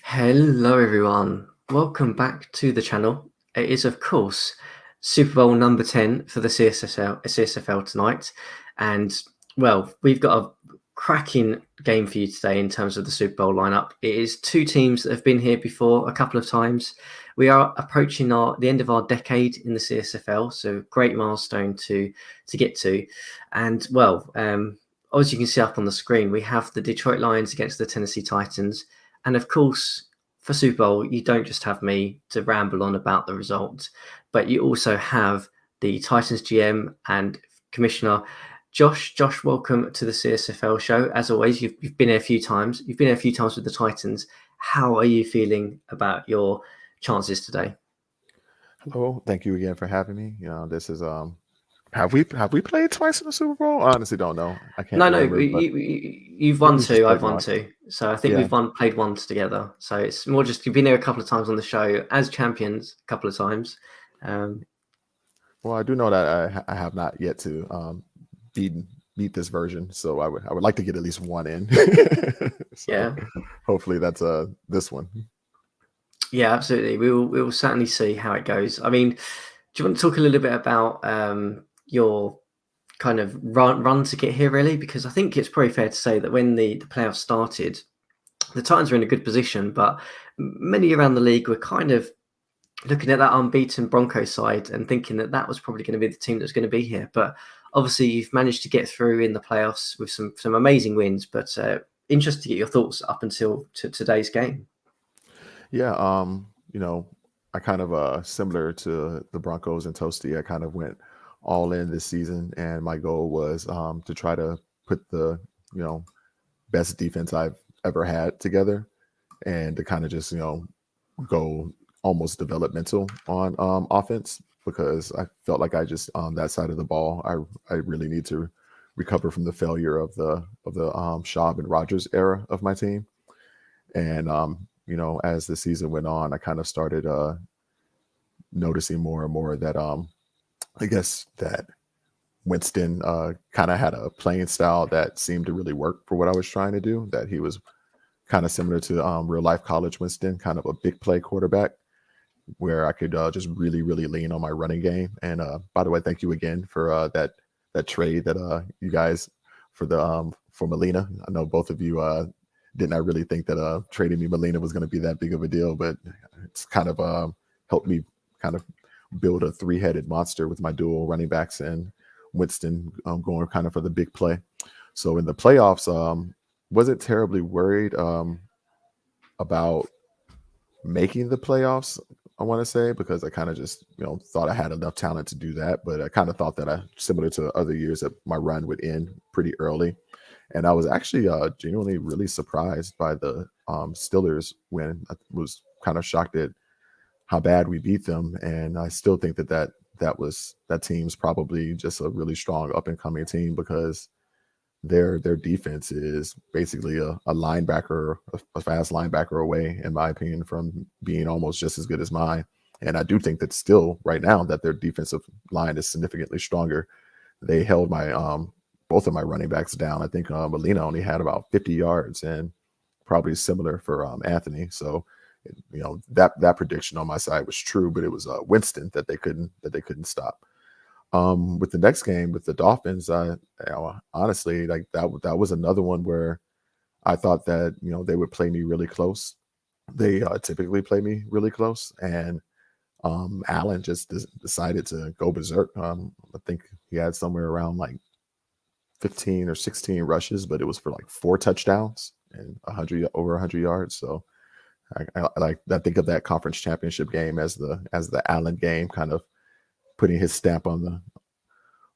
Hello, everyone. Welcome back to the channel. It is, of course, Super Bowl number 10 for the CSFL tonight. And, well, we've got a cracking game for you today in terms of the Super Bowl lineup. It is two teams that have been here before a couple of times. We are approaching the end of our decade in the CSFL, so great milestone to get to. And, well, as you can see up on the screen, we have the Detroit Lions against the Tennessee Titans. And of course, for Super Bowl, you don't just have me to ramble on about the results, but you also have the Titans GM and Commissioner Josh. Josh, welcome to the CSFL show. As always, you've been here a few times. You've been here a few times with the Titans. How are you feeling about your chances today? Hello, thank you again for having me. This is have we played twice in the Super Bowl? I honestly don't know. I can't No, remember, but you've I think won we've just two. played I've won once. two. So I think Yeah. we've played once together. So it's more just you've been here a couple of times on the show as champions, a couple of times. Um, Well, I do know that I have not yet to beat beat this version, so I would like to get at least one in. So yeah. hopefully that's this one. Yeah, absolutely. We will certainly see how it goes. I mean, do you want to talk a little bit about your kind of run to get here, really? Because I think it's probably fair to say that when the playoffs started, the Titans were in a good position, but many around the league were kind of looking at that unbeaten Broncos side and thinking that that was probably going to be the team that's going to be here. But obviously, you've managed to get through in the playoffs with some amazing wins. But interested to get your thoughts up until today's game. Yeah, I kind of similar to the Broncos and Toasty. I kind of went all in this season, and my goal was to try to put the you know best defense I've ever had together, and to kind of just go almost developmental on offense, because I felt like I just on that side of the ball I really need to recover from the failure of the Schaub and Rogers era of my team. And as the season went on, I kind of started noticing more and more that I guess that Winston kind of had a playing style that seemed to really work for what I was trying to do. That he was kind of similar to real life college Winston, kind of a big play quarterback where I could just really, really lean on my running game. And by the way, thank you again for that trade that you guys for Melina. I know both of you did not really think that trading me Melina was going to be that big of a deal, but it's kind of helped me kind of build a three-headed monster with my dual running backs and Winston going kind of for the big play. So in the playoffs, wasn't terribly worried about making the playoffs, I want to say, because I kind of just thought I had enough talent to do that. But I kind of thought that similar to other years, that my run would end pretty early. And I was actually genuinely really surprised by the Steelers win. I was kind of shocked at how bad we beat them, and I still think that team's probably just a really strong up and coming team, because their defense is basically a linebacker, a fast linebacker away, in my opinion, from being almost just as good as mine. And I do think that still right now that their defensive line is significantly stronger. They held my both of my running backs down. I think Molina only had about 50 yards, and probably similar for Anthony. So that prediction on my side was true, but it was Winston that they couldn't stop. With the next game with the Dolphins, honestly, like that was another one where I thought that they would play me really close. They typically play me really close, and Allen just decided to go berserk. I think he had somewhere around like 15 or 16 rushes, but it was for like 4 touchdowns and over 100 yards. So I think of that conference championship game as the Allen game, kind of putting his stamp on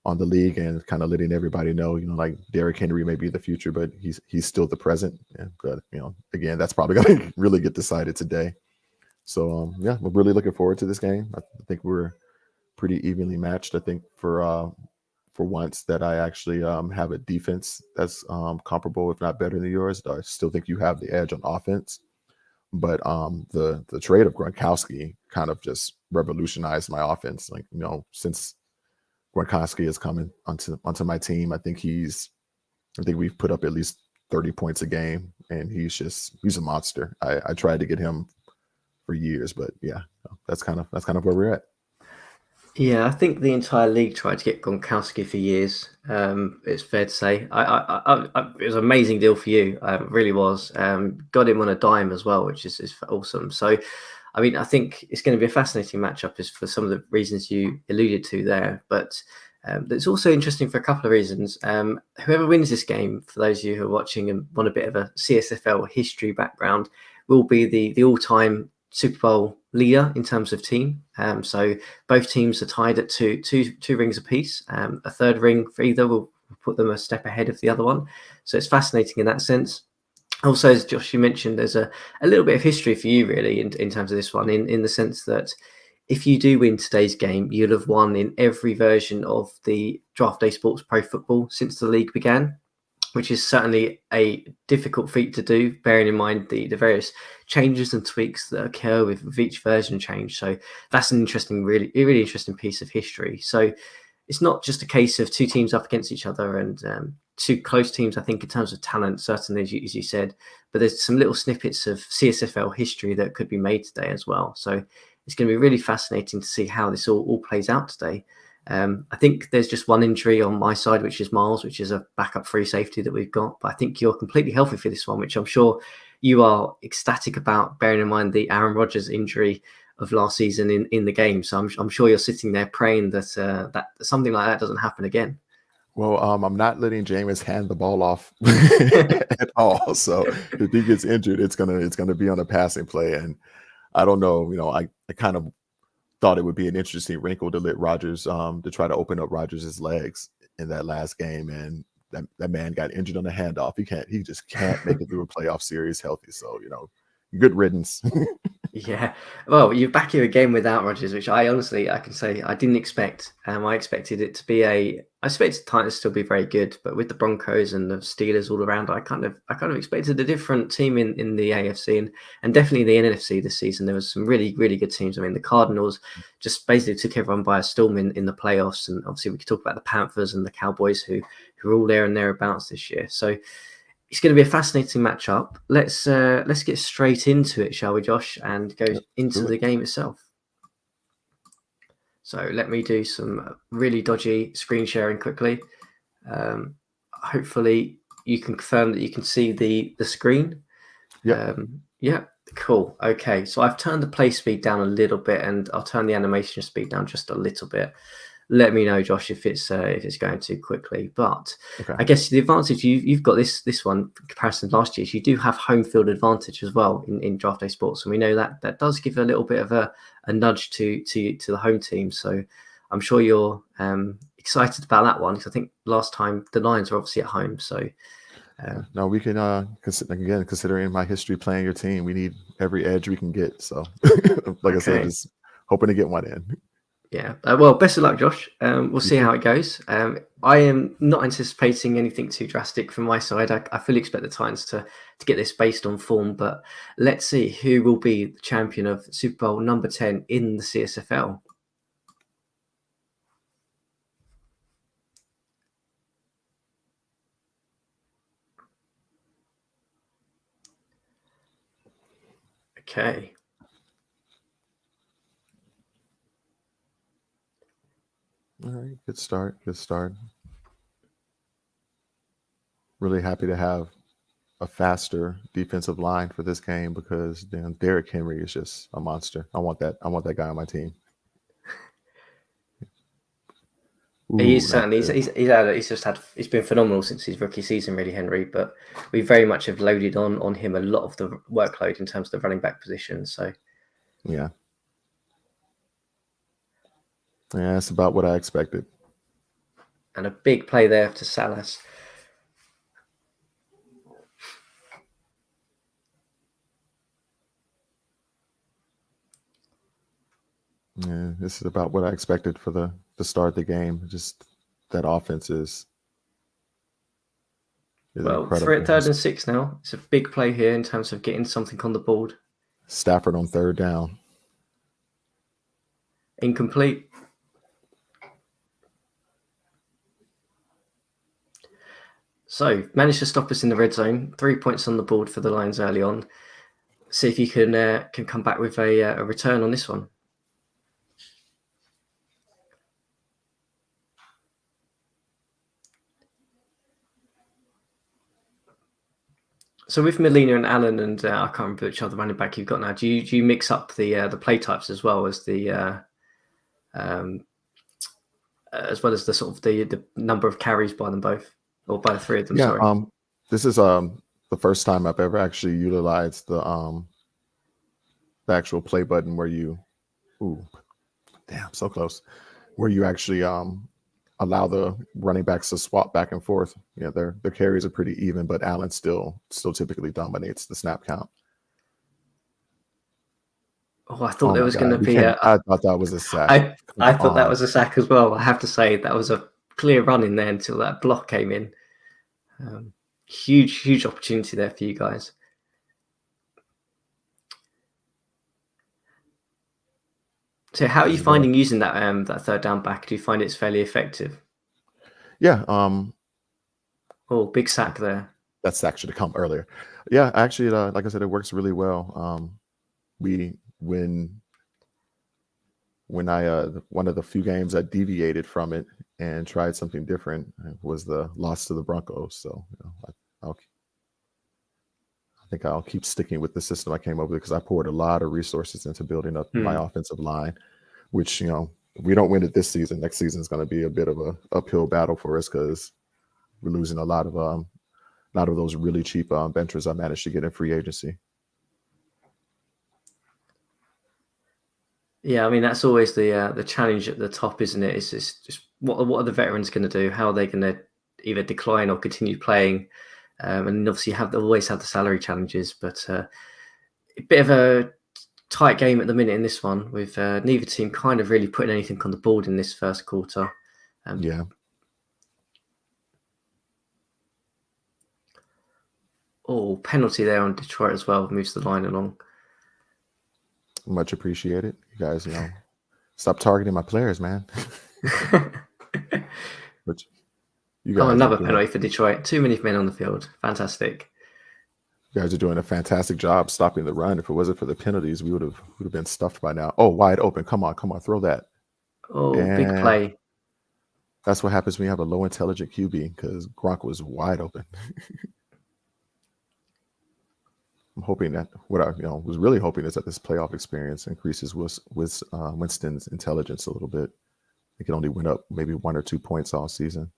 the league and kind of letting everybody know, like Derrick Henry may be the future, but he's still the present. And but again, that's probably going to really get decided today. So yeah, we're really looking forward to this game. I think we're pretty evenly matched. I think for once that I actually have a defense that's comparable, if not better than yours. I still think you have the edge on offense. But the trade of Gronkowski kind of just revolutionized my offense. Like, since Gronkowski is coming onto my team, I think we've put up at least 30 points a game, and he's a monster. I tried to get him for years, but yeah, that's kind of where we're at. Yeah, I think the entire league tried to get Gronkowski for years. It's fair to say. It was an amazing deal for you. It really was. Got him on a dime as well, which is awesome. So, I mean, I think it's going to be a fascinating matchup, is for some of the reasons you alluded to there. But it's also interesting for a couple of reasons. Whoever wins this game, for those of you who are watching and want a bit of a CSFL history background, will be the all-time Super Bowl leader in terms of team. So both teams are tied at two rings apiece. A third ring for either will put them a step ahead of the other one. So it's fascinating in that sense. Also, as Josh, you mentioned, there's a little bit of history for you, really, in terms of this one, in the sense that if you do win today's game, you'll have won in every version of the Draft Day Sports Pro Football since the league began, which is certainly a difficult feat to do, bearing in mind the various changes and tweaks that occur with each version change. So that's an interesting, really interesting piece of history. So it's not just a case of two teams up against each other and two close teams, I think, in terms of talent, certainly, as you said, but there's some little snippets of CSFL history that could be made today as well. So it's going to be really fascinating to see how this all plays out today. I think there's just one injury on my side, which is Miles, which is a backup free safety that we've got. But I think you're completely healthy for this one, which I'm sure you are ecstatic about, bearing in mind the Aaron Rodgers injury of last season in the game. So I'm sure you're sitting there praying that that something like that doesn't happen again. Well, I'm not letting Jameis hand the ball off at all. So if he gets injured, it's gonna be on a passing play. And I don't know, I kind of thought it would be an interesting wrinkle to let Rodgers to try to open up Rodgers' legs in that last game, and that man got injured on the handoff. He just can't make it through a playoff series healthy. So good riddance. Yeah, well, you're back here again without Rodgers, which I can say I didn't expect. I expected it to be I expected the Titans to still be very good, but with the Broncos and the Steelers all around, I kind of expected a different team in the AFC and definitely the NFC this season. There was some really good teams. I mean, the Cardinals just basically took everyone by a storm in the playoffs, and obviously we could talk about the Panthers and the Cowboys who are all there and thereabouts this year. So it's going to be a fascinating matchup. Let's get straight into it, shall we, Josh, and go into the game itself. So let me do some really dodgy screen sharing quickly. Hopefully you can confirm that you can see the screen. Yeah. Yeah, cool. Okay, so I've turned the play speed down a little bit, and I'll turn the animation speed down just a little bit. Let me know, Josh, if it's going too quickly. But Okay. I guess the advantage you've got this one in comparison to last year is you do have home field advantage as well in Draft Day Sports, and we know that does give a little bit of a nudge to the home team. So I'm sure you're excited about that one, because I think last time the Lions were obviously at home. So no, we can again, considering my history playing your team, we need every edge we can get. So like I said, just hoping to get one in. Yeah, well, best of luck, Josh. We'll see how it goes. I am not anticipating anything too drastic from my side. I fully expect the Titans to get this based on form, but let's see who will be the champion of Super Bowl number 10 in the CSFL. Okay. All right, good start. Really happy to have a faster defensive line for this game, because Derrick Henry is just a monster. I want that guy on my team. He's certainly he's been phenomenal since his rookie season, really, Henry. But we very much have loaded on him a lot of the workload in terms of the running back position. So yeah, that's about what I expected. And a big play there to Salas. Yeah, this is about what I expected for the start of the game. Just that offense is Well, incredible. 3rd and 6 now. It's a big play here in terms of getting something on the board. Stafford on 3rd down. Incomplete. So managed to stop us in the red zone. 3 points on the board for the Lions early on. See if you can come back with a return on this one. So with Molina and Allen and I can't remember which other running back you've got now. Do you mix up the play types as well as the sort of the number of carries by them both, or by the three of them? Yeah. Sorry. This is the first time I've ever actually utilized the actual play button where you, so close, where you actually allow the running backs to swap back and forth. Yeah, their carries are pretty even, but Allen still typically dominates the snap count. Oh, I thought there was going to be I thought that was a sack. I thought that was a sack as well. I have to say that was a clear run in there until that block came in. Huge opportunity there for you guys. So how are you finding using that that third down back? Do you find it's fairly effective? Yeah. Oh, big sack there. That sack should have come earlier. Yeah, actually, like I said, it works really well. When I one of the few games I deviated from it and tried something different was the loss to the Broncos. So I think I'll keep sticking with the system I came up with, because I poured a lot of resources into building up my offensive line, which, if we don't win it this season, next season is going to be a bit of a uphill battle for us, because we're losing a lot of those really cheap benchers I managed to get in free agency. Yeah, I mean that's always the challenge at the top, isn't it? It's just what are the veterans going to do? How are they going to either decline or continue playing? And obviously always have the salary challenges, but a bit of a tight game at the minute in this one, with neither team kind of really putting anything on the board in this first quarter. Yeah. Oh, penalty there on Detroit as well, moves the line along. Much appreciated. You guys, stop targeting my players, man. But you guys another penalty for Detroit. Too many men on the field. Fantastic. You guys are doing a fantastic job stopping the run. If it wasn't for the penalties, we would have been stuffed by now. Oh, wide open. Come on, throw that. Oh, big play. That's what happens when you have a low intelligent QB, because Gronk was wide open. I'm hoping that what I was really hoping is that this playoff experience increases with Winston's intelligence a little bit. It can only win up maybe 1 or 2 points all season.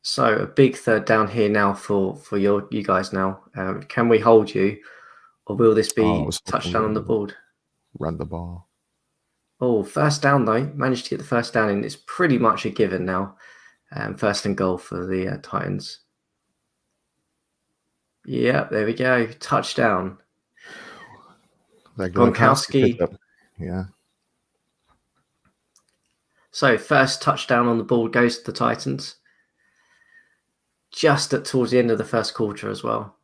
So a big third down here now for you guys now. Can we hold you, or will this be touchdown on the board? Run the ball. Oh, first down though. Managed to get the first down in. It's pretty much a given now. First and goal for the Titans. Yeah, there we go. Touchdown. Gronkowski. Yeah. So first touchdown on the board goes to the Titans. Just towards the end of the first quarter as well.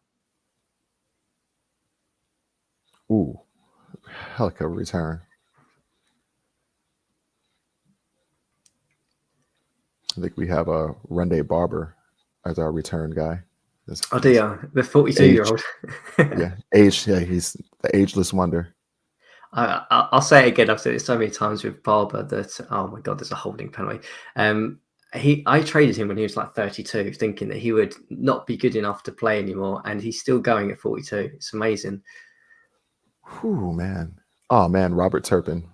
Ooh, hell of a return. I think we have a Rondé Barber as our return guy. Oh dear, the 42-year-old. Yeah, age. Yeah, he's the ageless wonder. I'll say it again. I've said it so many times with Barber that, oh my God, there's a holding penalty. I traded him when he was like 32, thinking that he would not be good enough to play anymore, and he's still going at 42. It's amazing. Whew, man. Oh man, Robert Turpin.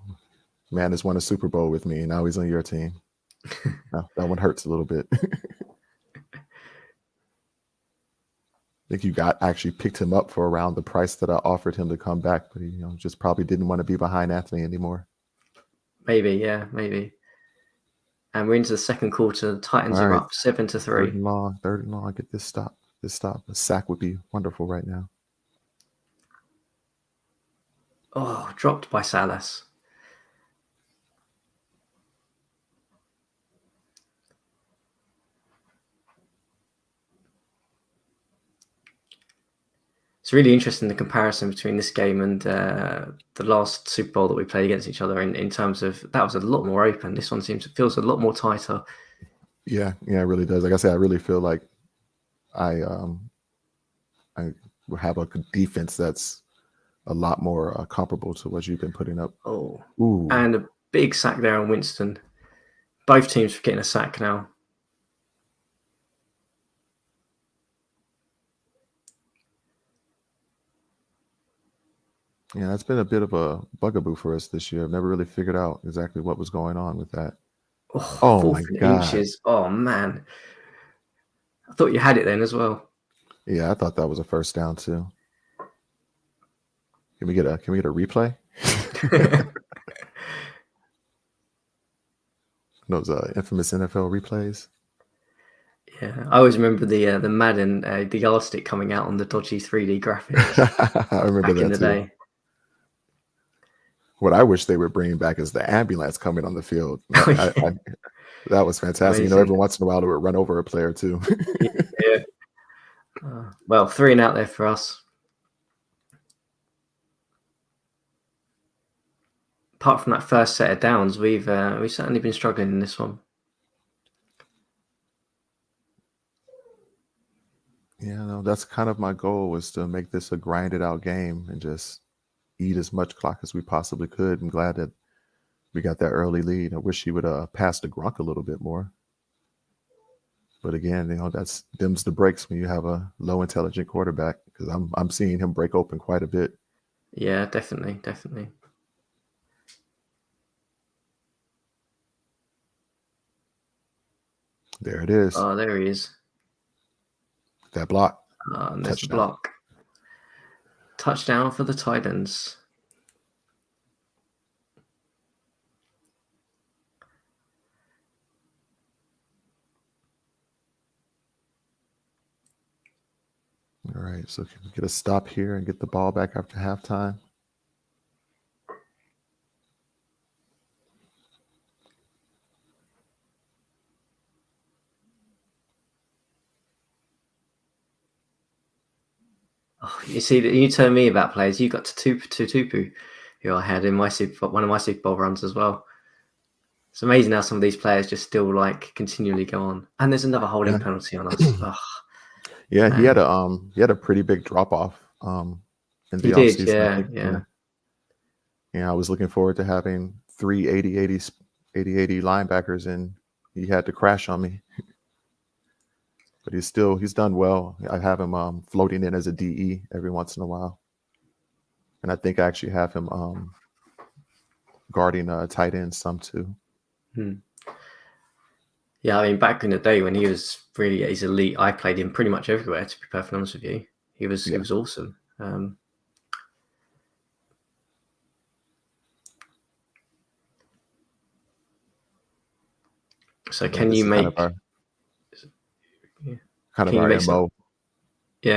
Man has won a Super Bowl with me, and now he's on your team. No, that one hurts a little bit. I think you actually picked him up for around the price that I offered him to come back, but he just probably didn't want to be behind Anthony anymore. Maybe, yeah, maybe. And we're into the second quarter. The Titans are up 7-3. Third and long. Get this stop. A sack would be wonderful right now. Oh, dropped by Salas. It's really interesting, the comparison between this game and the last Super Bowl that we played against each other in terms of that was a lot more open. This one feels a lot more tighter. Yeah, it really does. Like I said, I really feel like I I will have a defense that's a lot more comparable to what you've been putting up. Oh, Ooh, and a big sack there on Winston. Both teams getting a sack now. yeah, that's been a bit of a bugaboo for us this year. I've never really figured out exactly what was going on with that. Oh, Oh my fourth and God. inches. Oh man, I thought you had it then as well. Yeah, I thought that was a first down too. Can we get a replay? Those infamous NFL replays. Yeah, I always remember the Madden the yardstick coming out on the dodgy 3D graphics I remember back in that the too. day. What I wish they would bring back is the ambulance coming on the field. That was fantastic. Amazing. Every once in a while it would run over a player too. Yeah. Well, 3 and out there for us. Apart from that first set of downs, we've certainly been struggling in this one. Yeah, no, that's kind of my goal, was to make this a grinded out game and just eat as much clock as we possibly could. I'm glad that we got that early lead. I wish he would pass the Gronk a little bit more. But again, that's dims the brakes when you have a low intelligent quarterback, because I'm seeing him break open quite a bit. Yeah, definitely. There it is. Oh, there he is. That block. And there's the Touchdown. block. Touchdown for the Titans. All right, so can we get a stop here and get the ball back after halftime? Oh, you see that you told me about players. You got to Tupu, who I had in one of my Super Bowl runs as well. It's amazing how some of these players just still continually go on. And there's another holding Yeah. penalty on us. Oh, Yeah, he man. had a pretty big drop off in He the did, offseason, I think. yeah. Yeah, I was looking forward to having 3 80 linebackers, and he had to crash on me. But he's done well. I have him floating in as a DE every once in a while. And I think I actually have him guarding tight ends some too. Yeah, I mean, back in the day when he was really at his elite, I played him pretty much everywhere, to be perfectly honest with you. He was awesome. So But can this you is make kind of our MO.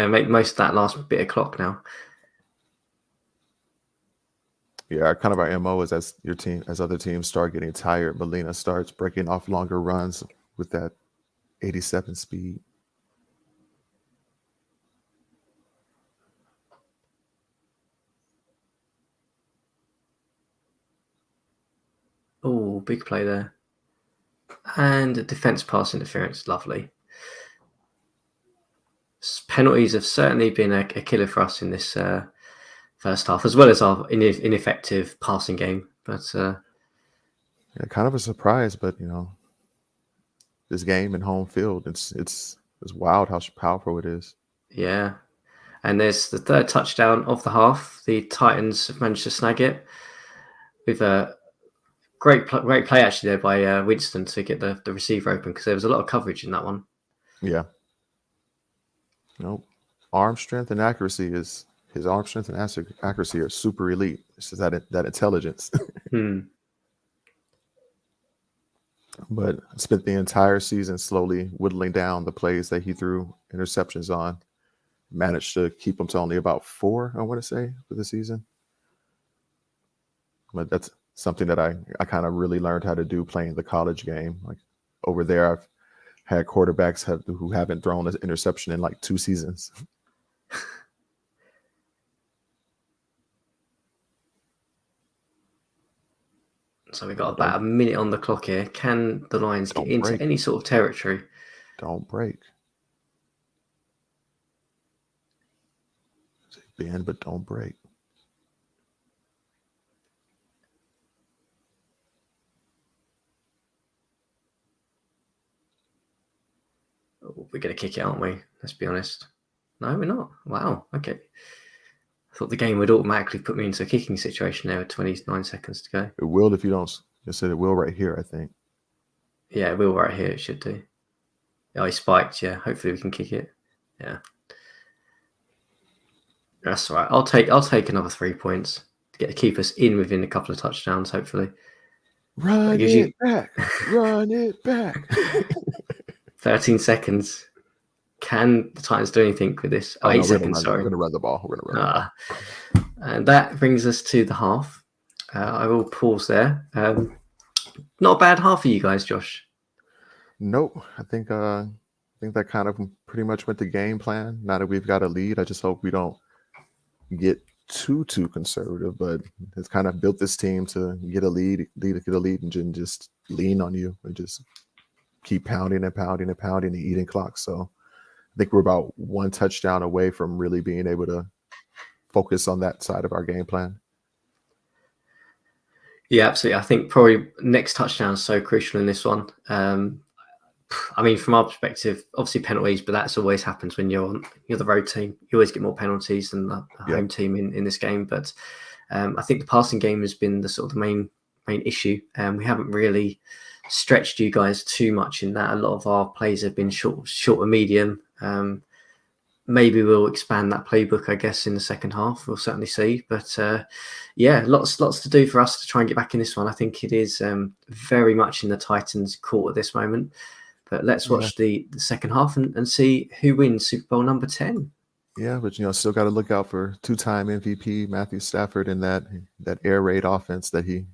make most of that last bit of clock now? Yeah, kind of our MO is, as other teams start getting tired, Molina starts breaking off longer runs with that 87 speed. Oh, big play there. And a defense pass interference, lovely. Penalties have certainly been a killer for us in this first half, as well as our ineffective passing game. But Yeah, kind of a surprise, but this game in home field, it's wild how powerful it is. yeah, and there's the third touchdown of the half. The Titans have managed to snag it with a great play actually there by Winston to get the receiver open, because there was a lot of coverage in that one. Yeah. Arm strength and accuracy is his arm strength and accuracy are super elite. It's just that intelligence. But I spent the entire season slowly whittling down the plays that he threw interceptions on. Managed to keep them to only about 4, I want to say, for the season. But that's something that I kind of really learned how to do playing the college game. Like over there, I've had quarterbacks who haven't thrown an interception in like 2 seasons. So we've got about a minute on the clock here. Can the Lions get Don't into break. any sort of territory? Don't break. Bend, but don't break. Oh, we're going to kick it, aren't we? Let's be honest. No, we're not. Wow. Okay. I thought the game would automatically put me into a kicking situation there with 29 seconds to go. It will if you don't. It said it will right here, I think. Yeah, it will right here. It should do. Oh, he spiked. Yeah. Hopefully we can kick it. Yeah. That's all right. I'll take another 3 points to keep us in within a couple of touchdowns, hopefully. Run it back. Run it back. 13 seconds. Can the Titans do anything with this? Oh, 8 no, seconds, sorry. We're going to run the ball. We're going to run the ball. And that brings us to the half. I will pause there. Not a bad half for you guys, Josh. Nope. I think that kind of pretty much went the game plan. Now that we've got a lead, I just hope we don't get too conservative, but it's kind of built this team to get a lead, and just lean on you and just keep pounding and eating clock. So I think we're about one touchdown away from really being able to focus on that side of our game plan. Yeah, absolutely. I think probably next touchdown is so crucial in this one. I mean, from our perspective, obviously penalties, but that's always happens when you're the road team. You always get more penalties than the home team in this game. But I think the passing game has been the sort of the main issue. We haven't really stretched you guys too much in that. A lot of our plays have been short and medium. Maybe we'll expand that playbook, I guess, in the second half. We'll certainly see. But yeah, lots to do for us to try and get back in this one. I think it is very much in the Titans' court at this moment. But let's watch the second half and see who wins Super Bowl number 10. Yeah, but still got to look out for two-time MVP Matthew Stafford and that air raid offense that he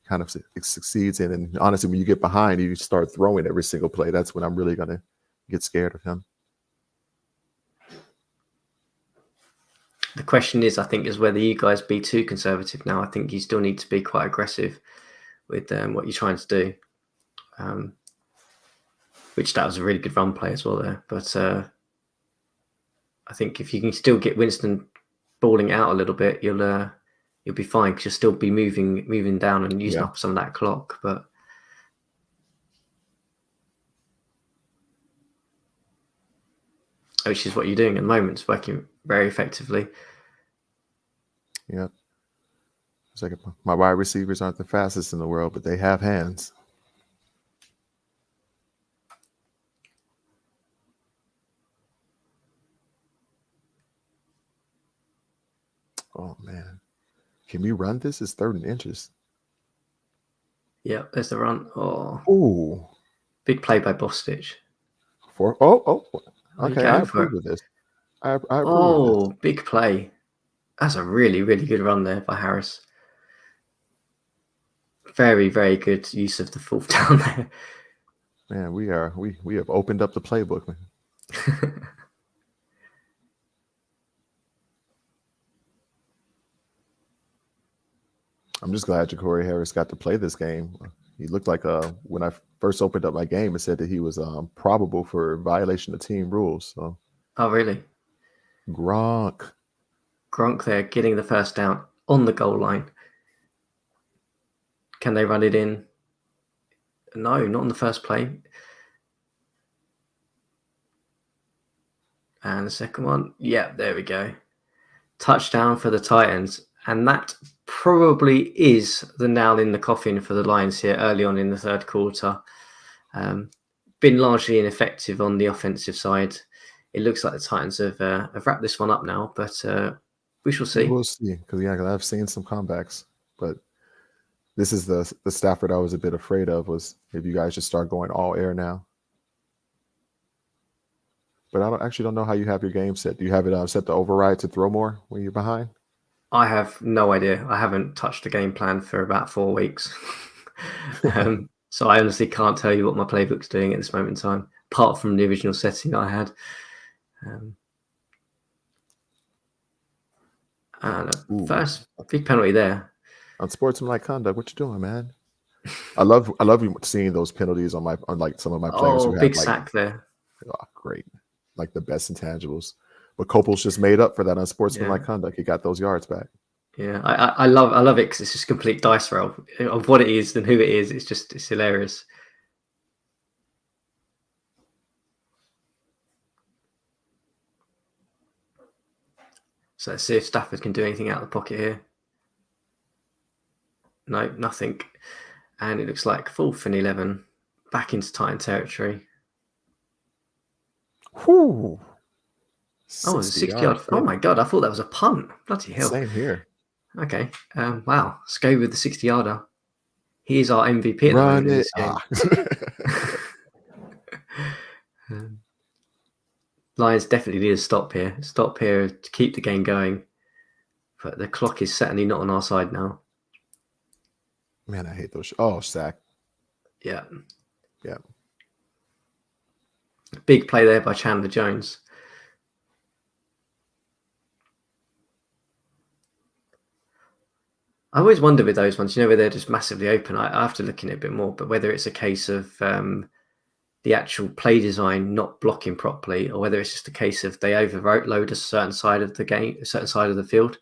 kind of succeeds in. And honestly, when you get behind, you start throwing every single play. That's when I'm really going to get scared of him. The question is, I think, is whether you guys be too conservative now. I think you still need to be quite aggressive with what you're trying to do. Which that was a really good run play as well there. But I think if you can still get Winston balling out a little bit, you'll be fine because you'll still be moving down and using up some of that clock. But which is what you're doing at the moment. It's working very effectively. Yeah. It's like my wide receivers aren't the fastest in the world, but they have hands. Oh, man. Can we run this? It's 3rd and inches. Yeah, there's the run. Oh. Ooh. Big play by Bostich. Okay, I approve of this. I approve of this. Big play. That's a really, really good run there by Harris. Very, very good use of the 4th down there. Man, we have opened up the playbook, man. I'm just glad Ja'Cory Harris got to play this game. He looked like when I first opened up my game, it said that he was probable for violation of team rules. So. Oh, really? Gronk there getting the first down on the goal line. Can they run it in? No, not on the first play. And the second one. Yeah, there we go. Touchdown for the Titans. And that probably is the nail in the coffin for the Lions here early on in the third quarter. Been largely ineffective on the offensive side. It looks like the Titans have wrapped this one up now, but we shall see. We'll see, because I've seen some comebacks, but this is the Stafford I was a bit afraid of. Was if you guys just start going all air now. But I don't know how you have your game set. Do you have it set to override to throw more when you're behind? I have no idea. I haven't touched the game plan for about 4 weeks. So I honestly can't tell you what my playbook's doing at this moment in time, apart from the original setting I had. And first big penalty there. Unsportsmanlike conduct. What you doing, man? I love seeing those penalties on like some of my players who Oh, have big like, sack there. oh, great, like the best intangibles. But Copel's just made up for that unsportsmanlike Yeah. conduct. He got those yards back. Yeah, I love it because it's just complete dice roll of what it is and who it is. It's hilarious. So let's see if Stafford can do anything out of the pocket here. No, nothing. And it looks like 4th and 11, back into Titan territory. Whew. Oh, it was a 60 60 yard. yard Oh kick. my God, I thought that was a punt. Bloody hell. Same here. Okay. Wow. Let's go with the 60 yarder. He is our MVP at the Run moment in it. this game. Ah. Lions definitely need a stop here. Stop here to keep the game going. But the clock is certainly not on our side now. Man, I hate those. Oh, sack. Yeah. Yeah. Big play there by Chandler Jones. I always wonder with those ones, where they're just massively open. I have to look in it a bit more, but whether it's a case of the actual play design not blocking properly, or whether it's just a case of they overload a certain side of the game, a certain side of the field.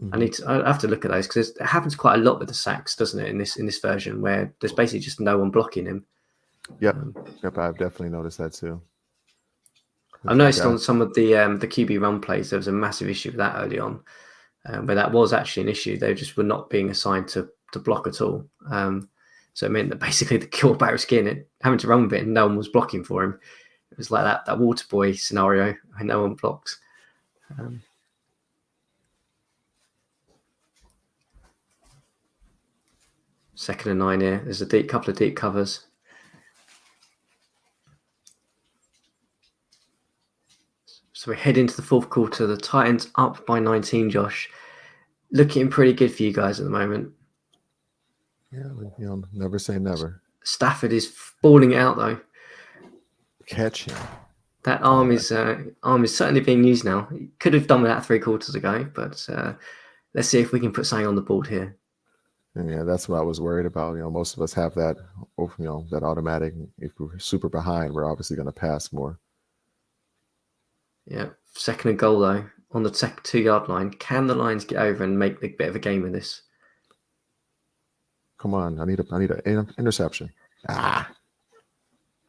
Mm-hmm. I have to look at those because it happens quite a lot with the sacks, doesn't it? In this version, where there's basically just no one blocking him. Yep. Yep. I've definitely noticed that too. I've noticed on some of the QB run plays, there was a massive issue with that early on, where that was actually an issue. They just were not being assigned to block at all. So it meant that basically the quarterback was getting it, having to run a bit, and no one was blocking for him. It was like that water boy scenario, and no one blocks. 2nd and 9 here. There's a couple of deep covers. So we head into the 4th quarter. The Titans up by 19, Josh. Looking pretty good for you guys at the moment. Yeah, never say never. Stafford is balling it out though. Catch him. That arm is certainly being used now. He could have done with that 3 quarters ago, but let's see if we can put something on the board here. And yeah, that's what I was worried about. Most of us have that, that automatic. If we're super behind, we're obviously going to pass more. Yeah, 2nd and goal though on the 2-yard line. Can the Lions get over and make a bit of a game of this? Come on, I need an interception. And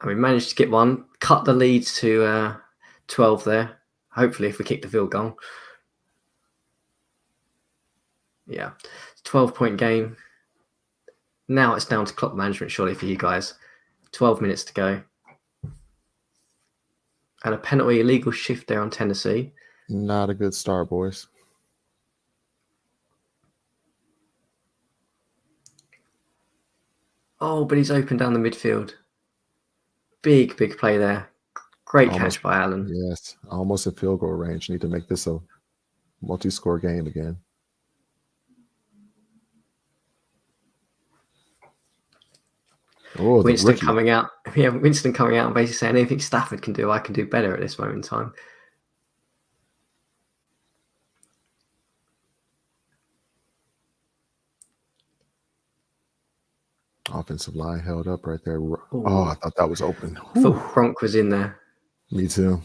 we managed to get one, cut the lead to 12 there. Hopefully, if we kick the field goal. Yeah, 12-point game. Now it's down to clock management, surely, for you guys. 12 minutes to go. And a penalty, illegal shift there on Tennessee. Not a good start, boys. Oh, but he's open down the midfield. Big play there. Great catch by Allen. Yes, almost a field goal range. Need to make this a multi-score game again. Oh, Winston coming out. Yeah, Winston coming out and basically saying anything Stafford can do, I can do better at this moment in time. Offensive line held up right there. Ooh. Oh, I thought that was open. I thought Gronk was in there. Me too.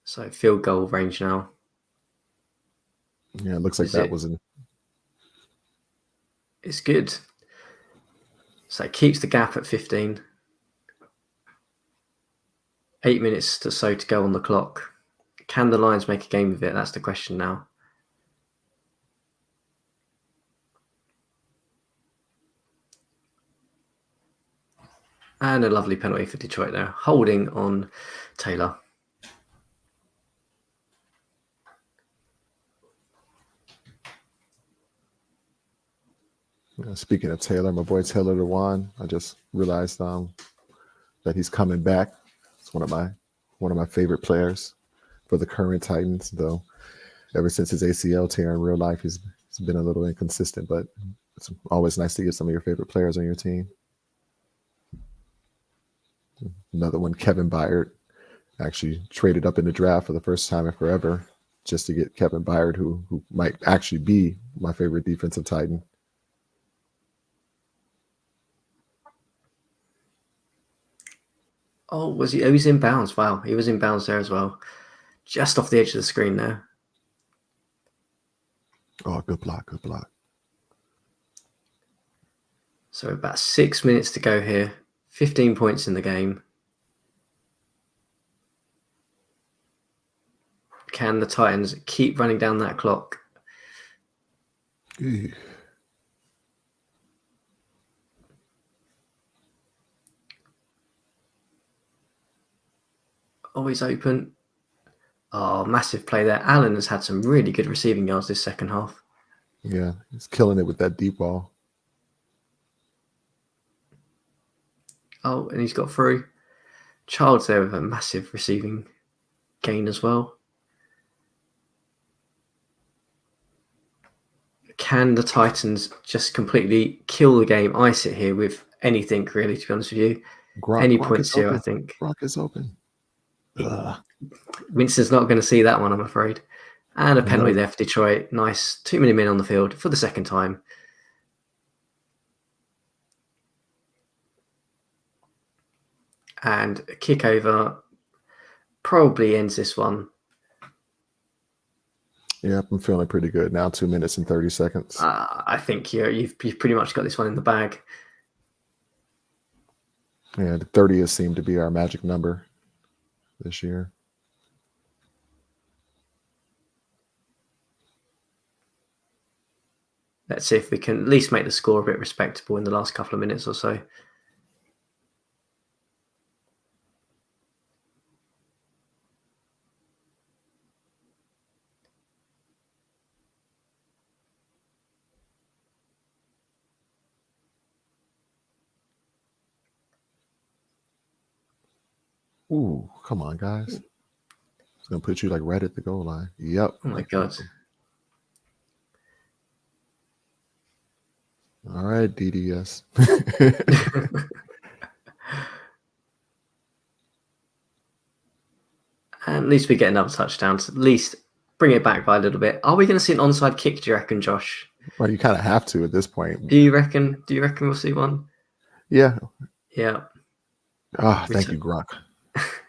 So field goal range now. Yeah, it looks like that was in. It's good. So it keeps the gap at 15. 8 minutes or so to go on the clock. Can the Lions make a game of it? That's the question now. And a lovely penalty for Detroit there. Holding on Taylor. Speaking of Taylor, my boy Taylor Lewan, I just realized that he's coming back. It's one of my favorite players for the current Titans, though. Ever since his ACL tear in real life, he's been a little inconsistent, but it's always nice to get some of your favorite players on your team. Another one, Kevin Byard, actually traded up in the draft for the first time in forever. just to get Kevin Byard, who might actually be my favorite defensive Titan. Oh, was he? Oh, he's in bounds. Wow, he was in bounds there as well, just off the edge of the screen there. Oh, good block, good block. So about 6 minutes to go here. 15 points in the game. Can the Titans keep running down that clock? Ew. Always open. Oh, massive play there. Allen has had some really good receiving yards this second half. Yeah, he's killing it with that deep ball. Oh, and he's got through. Childs there with a massive receiving gain as well. Can the Titans just completely kill the game? I sit here with anything, really, to be honest with you. Any points here, I think. Gronk is open. Ugh. Winston's not going to see that one, I'm afraid. And a penalty there for Detroit. Nice. 2 minute men on the field for the second time. And a kick over probably ends this one. Yeah, I'm feeling pretty good now. 2 minutes and 30 seconds. I think you've pretty much got this one in the bag. Yeah, the 30 has seemed to be our magic number this year. Let's see if we can at least make the score a bit respectable in the last couple of minutes or so. Ooh, come on, guys. It's going to put you like right at the goal line. Yep. Oh, my God. All right, DDS. And at least we get another touchdown to at least bring it back by a little bit. Are we going to see an onside kick, do you reckon, Josh? Well, you kind of have to at this point. Do you reckon we'll see one? Yeah. Yeah. Ah, thank you, Gronk.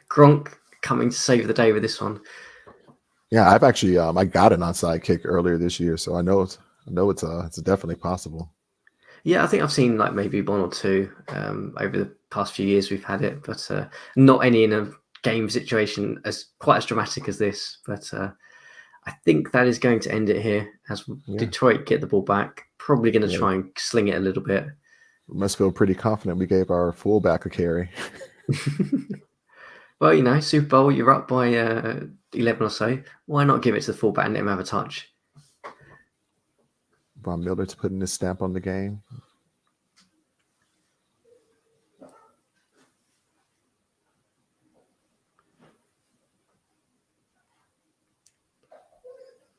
Gronk coming to save the day with this one. Yeah, I've actually I got an onside kick earlier this year, so I know it's definitely possible. Yeah, I think I've seen like maybe one or two over the past few years we've had it, but not any in a game situation quite as dramatic as this. But I think that is going to end it here as Detroit get the ball back. Probably going to try and sling it a little bit. We must feel pretty confident we gave our fullback a carry. Well, Super Bowl, you're up by 11 or so. Why not give it to the fullback and let him have a touch? Von Miller's putting his stamp on the game.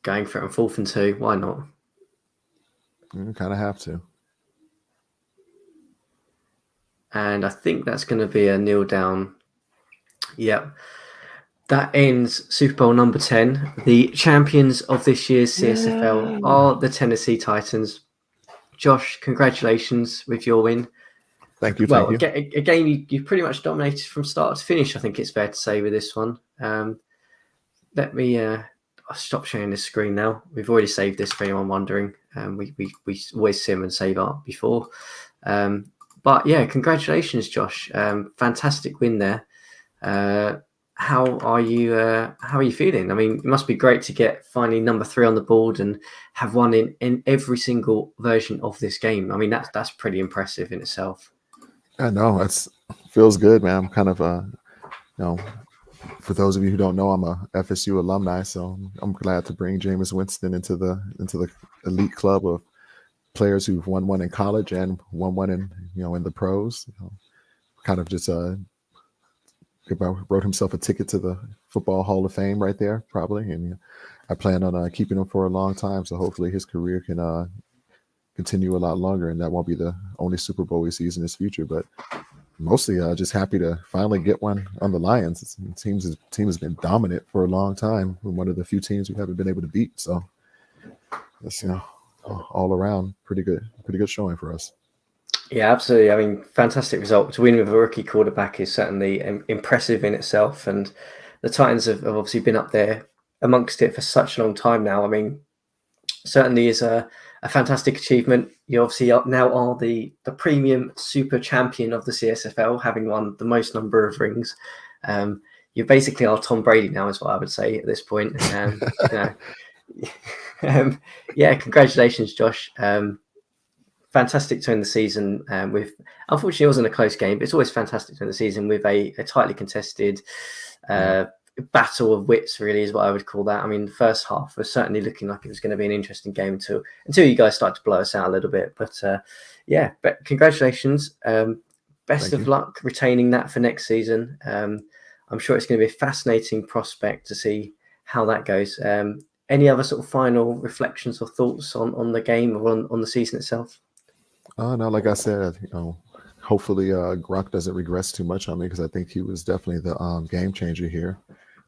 Going for it on 4th and 2. Why not? You kind of have to. And I think that's going to be a kneel down. Yep. That ends Super Bowl number 10. The champions of this year's CSFL are the Tennessee Titans. Josh, congratulations with your win. Thank you. Well, a game you pretty much dominated from start to finish, I think it's fair to say, with this one. Let me I'll stop sharing this screen now. We've already saved this for anyone wondering. We always sim and save art before. But yeah, congratulations, Josh. Fantastic win there. How are you feeling? I mean, it must be great to get finally number 3 on the board and have won in every single version of this game. I mean, that's pretty impressive in itself. I know, it feels good, man. I'm kind of for those of you who don't know, I'm a FSU alumni, so I'm glad to bring Jameis Winston into the elite club of players who've won one in college and won one in the pros. Kind of just wrote himself a ticket to the Football Hall of Fame right there, probably, and I plan on keeping him for a long time. So hopefully his career can continue a lot longer, and that won't be the only Super Bowl he sees in his future. But mostly just happy to finally get one on the Lions. Team has been dominant for a long time. We're one of the few teams we haven't been able to beat. So that's all around pretty good showing for us. Yeah, absolutely. I mean, fantastic result. To win with a rookie quarterback is certainly impressive in itself. And the Titans have obviously been up there amongst it for such a long time now. I mean, certainly is a fantastic achievement. You obviously now are the premium super champion of the CSFL, having won the most number of rings. You basically are Tom Brady now, is what I would say at this point. Yeah, congratulations, Josh. Fantastic to end the season with, unfortunately, it wasn't a close game, but it's always fantastic to end the season with a tightly contested battle of wits, really, is what I would call that. I mean, the first half was certainly looking like it was going to be an interesting game until you guys start to blow us out a little bit. But yeah, but congratulations. Best of luck retaining that for next season. I'm sure it's going to be a fascinating prospect to see how that goes. Any other sort of final reflections or thoughts on the game or on the season itself? No, like I said, hopefully Gronk doesn't regress too much on me, because I think he was definitely the game changer here.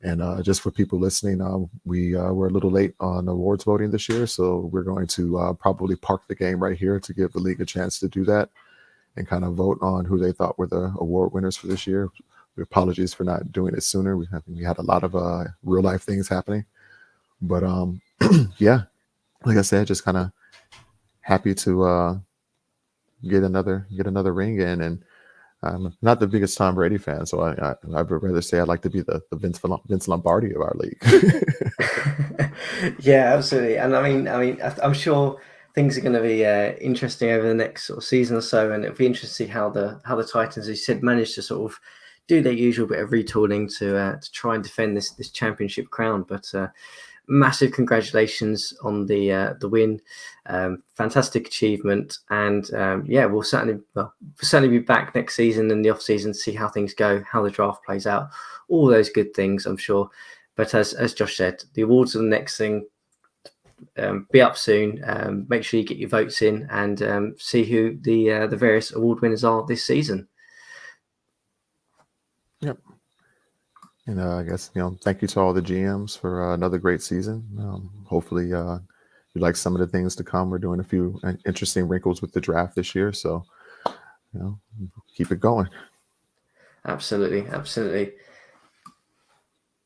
And just for people listening, we were a little late on awards voting this year, so we're going to probably park the game right here to give the league a chance to do that and kind of vote on who they thought were the award winners for this year. Apologies for not doing it sooner. We had a lot of real life things happening, but yeah, like I said, just kind of happy to get another ring in. And I'm not the biggest Tom Brady fan, so I would rather say I'd like to be the Vince Lombardi of our league. Yeah, absolutely. And I mean, I'm sure things are going to be interesting over the next sort of season or so, and it'll be interesting to see how the Titans, as you said, manage to sort of do their usual bit of retooling to try and defend this championship crown. But massive congratulations on the win. Fantastic achievement. And yeah, we'll certainly be back next season in the off season to see how things go, how the draft plays out, all those good things, I'm sure. But as Josh said, the awards are the next thing. Be up soon. Make sure you get your votes in and see who the various award winners are this season. Yep. And I guess, thank you to all the GMs for another great season. Hopefully you like some of the things to come. We're doing a few interesting wrinkles with the draft this year, so keep it going. Absolutely.